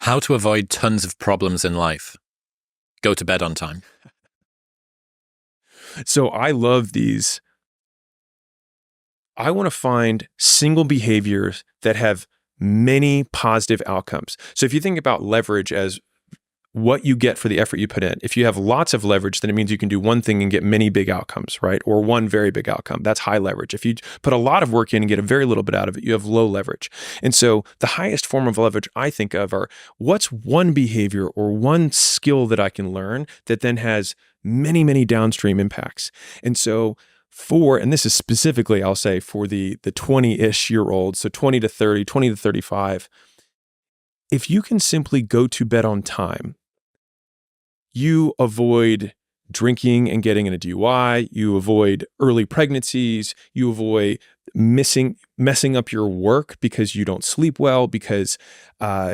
How to avoid tons of problems in life. Go to bed on time. So I love these. I want to find single behaviors that have many positive outcomes. So if you think about leverage as what you get for the effort you put in, if you have lots of leverage, then it means you can do one thing and get many big outcomes, right? Or one very big outcome. That's high leverage. If you put a lot of work in and get a very little bit out of it, you have low leverage. And so the highest form of leverage I think of are what's one behavior or one skill that I can learn that then has many, many downstream impacts. And so and this is specifically, I'll say, for the 20-ish year olds, so 20 to 30, 20 to 35, if you can simply go to bed on time, you avoid drinking and getting in a DUI, you avoid early pregnancies, you avoid messing up your work because you don't sleep well, because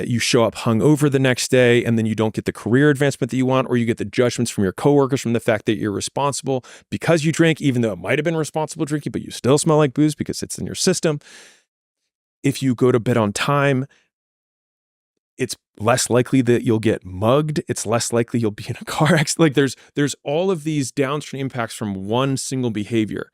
you show up hungover the next day and then you don't get the career advancement that you want, or you get the judgments from your coworkers from the fact that you're responsible because you drink, even though it might have been responsible drinking, but you still smell like booze because it's in your system. If you go to bed on time, it's less likely that you'll get mugged. It's less likely you'll be in a car accident. Like there's all of these downstream impacts from one single behavior.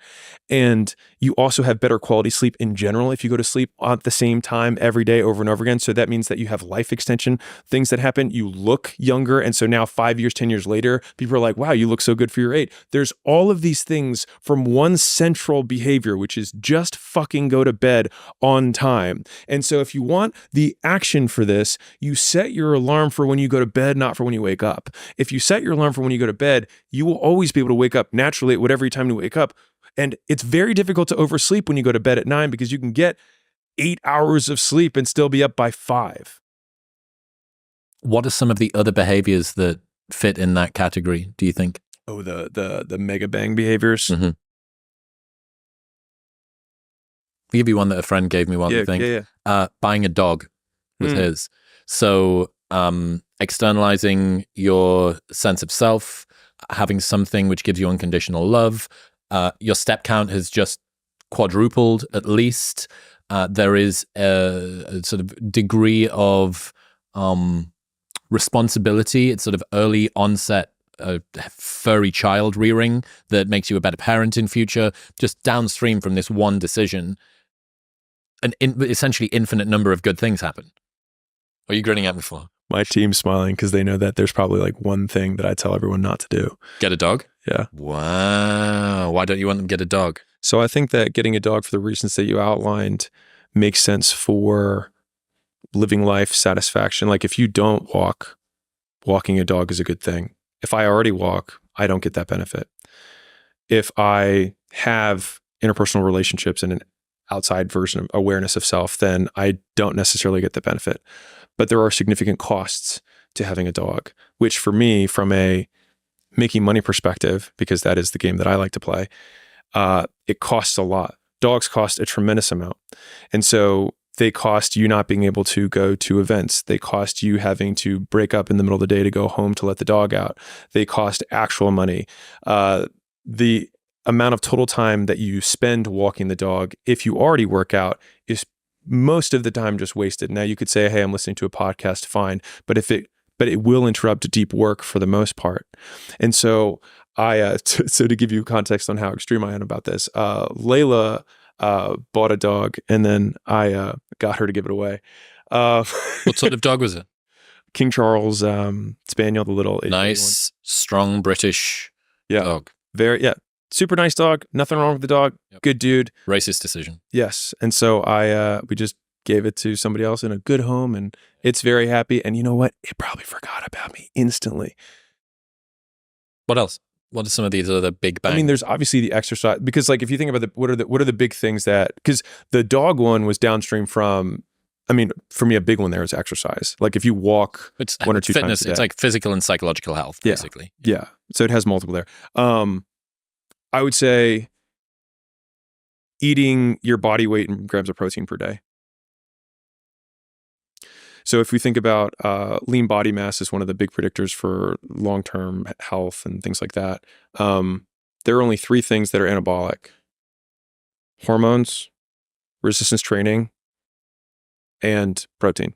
And you also have better quality sleep in general if you go to sleep at the same time every day over and over again. So that means that you have life extension things that happen. You look younger. And so now 5 years, 10 years later, people are like, wow, you look so good for your age. There's all of these things from one central behavior, which is just fucking go to bed on time. And so if you want the action for this, you set your alarm for when you go to bed, not for when you wake up. If you set your alarm for when you go to bed, you will always be able to wake up naturally at whatever time you wake up. And it's very difficult to oversleep when you go to bed at 9 because you can get 8 hours of sleep and still be up by 5. What are some of the other behaviors that fit in that category, do you think? Oh, the mega bang behaviors. Mm-hmm. I'll give you one that a friend gave me while you think. Yeah. Buying a dog was his. So externalizing your sense of self, having something which gives you unconditional love. Your step count has just quadrupled at least. There is a sort of degree of responsibility. It's sort of early onset furry child rearing that makes you a better parent in future, just downstream from this one decision. Essentially infinite number of good things happen. What are you grinning at me for? My team's smiling because they know that there's probably like one thing that I tell everyone not to do. Get a dog? Yeah. Wow. Why don't you want them to get a dog? So I think that getting a dog for the reasons that you outlined makes sense for living life satisfaction. Like if you don't walk, walking a dog is a good thing. If I already walk, I don't get that benefit. If I have interpersonal relationships and an outside version of awareness of self, then I don't necessarily get the benefit. But there are significant costs to having a dog, which for me, from a making money perspective, because that is the game that I like to play, it costs a lot. Dogs cost a tremendous amount. And so they cost you not being able to go to events. They cost you having to break up in the middle of the day to go home to let the dog out. They cost actual money. The amount of total time that you spend walking the dog, if you already work out, is most of the time just wasted. Now you could say, hey, I'm listening to a podcast, fine. But it will interrupt deep work for the most part. And so so to give you context on how extreme I am about this, Layla bought a dog and then I got her to give it away. What sort of dog was it? King Charles Spaniel, the little nice, strong British dog. Super nice dog. Nothing wrong with the dog. Yep. Good dude. Racist decision. Yes. And so we just gave it to somebody else in a good home and it's very happy. And you know what? It probably forgot about me instantly. What else? What are some of these other big bangs? I mean, there's obviously the exercise, because like if you think about what are the big things that, because the dog one was downstream from, I mean, for me, a big one there is exercise. Like if you walk one or two fitness, times a day. it's like physical and psychological health, basically. Yeah. So it has multiple there. I would say eating your body weight in grams of protein per day. So if we think about lean body mass as one of the big predictors for long-term health and things like that, there are only 3 things that are anabolic: hormones, resistance training, and protein.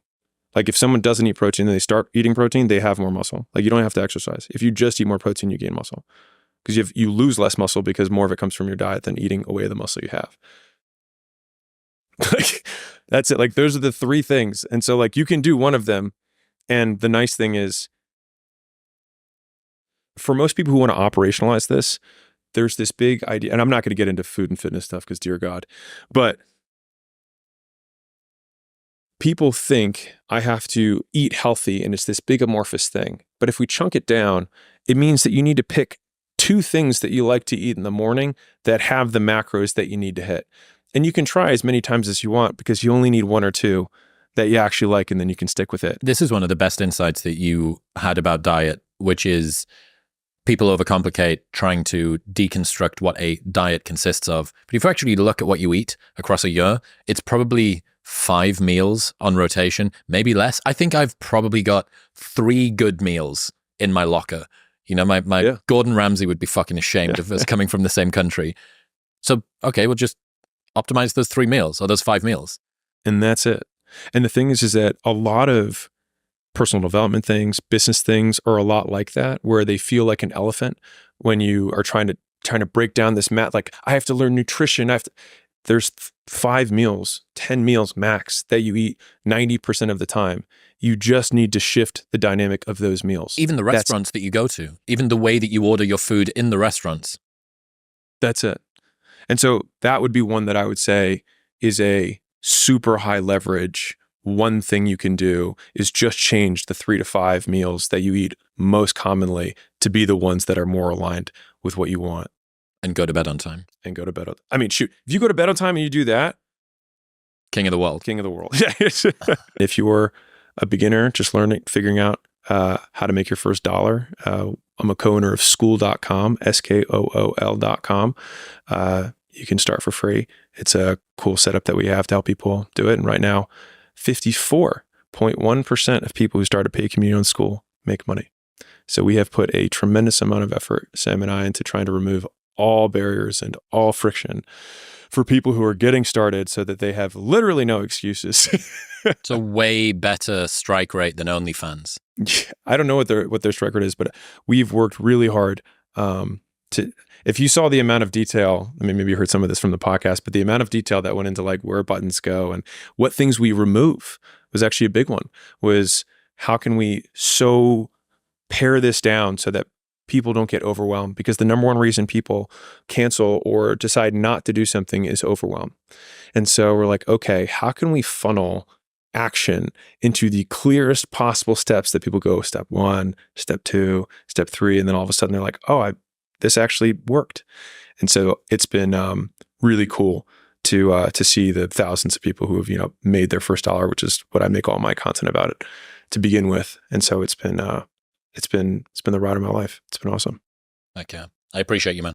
Like if someone doesn't eat protein and they start eating protein, they have more muscle. Like you don't have to exercise. If you just eat more protein, you gain muscle because you lose less muscle because more of it comes from your diet than eating away the muscle you have. Like that's it. Like those are the three things. And so like you can do one of them. And the nice thing is for most people who want to operationalize this, there's this big idea, and I'm not going to get into food and fitness stuff because dear God, but people think I have to eat healthy and it's this big amorphous thing. But if we chunk it down, it means that you need to pick 2 things that you like to eat in the morning that have the macros that you need to hit. And you can try as many times as you want because you only need 1 or 2 that you actually like, and then you can stick with it. This is one of the best insights that you had about diet, which is people overcomplicate trying to deconstruct what a diet consists of. But if you actually look at what you eat across a year, it's probably 5 meals on rotation, maybe less. I think I've probably got 3 good meals in my locker. You know, my Gordon Ramsay would be fucking ashamed of us coming from the same country. So, okay, we'll just optimize those 3 meals or those 5 meals. And that's it. And the thing is that a lot of personal development things, business things are a lot like that, where they feel like an elephant when you are trying to break down this mat. Like I have to learn nutrition. There's 5 meals, 10 meals max that you eat 90% of the time. You just need to shift the dynamic of those meals. Even the restaurants that you go to, even the way that you order your food in the restaurants. That's it. And so that would be one that I would say is a super high leverage. One thing you can do is just change the 3 to 5 meals that you eat most commonly to be the ones that are more aligned with what you want. And go to bed on time. I mean, shoot, if you go to bed on time and you do that, King of the world. King of the world. If you're a beginner, just figuring out how to make your first dollar, I'm a co-owner of Skool.com, Skool.com. You can start for free. It's a cool setup that we have to help people do it. And right now, 54.1% of people who start a paid community on Skool make money. So we have put a tremendous amount of effort, Sam and I, into trying to remove all barriers and all friction for people who are getting started so that they have literally no excuses. It's a way better strike rate than OnlyFans. I don't know what their strike rate is, but we've worked really hard to. If you saw the amount of detail, I mean, maybe you heard some of this from the podcast, but the amount of detail that went into like where buttons go and what things we remove was actually a big one. Was how can we so pare this down so that people don't get overwhelmed? Because the number one reason people cancel or decide not to do something is overwhelm. And so we're like, okay, how can we funnel action into the clearest possible steps that people go step 1, step 2, step 3, and then all of a sudden they're like, oh, this actually worked. And so it's been really cool to see the thousands of people who have made their first dollar, which is what I make all my content about it to begin with. And so it's been the ride of my life. It's been awesome. Okay, I appreciate you, man.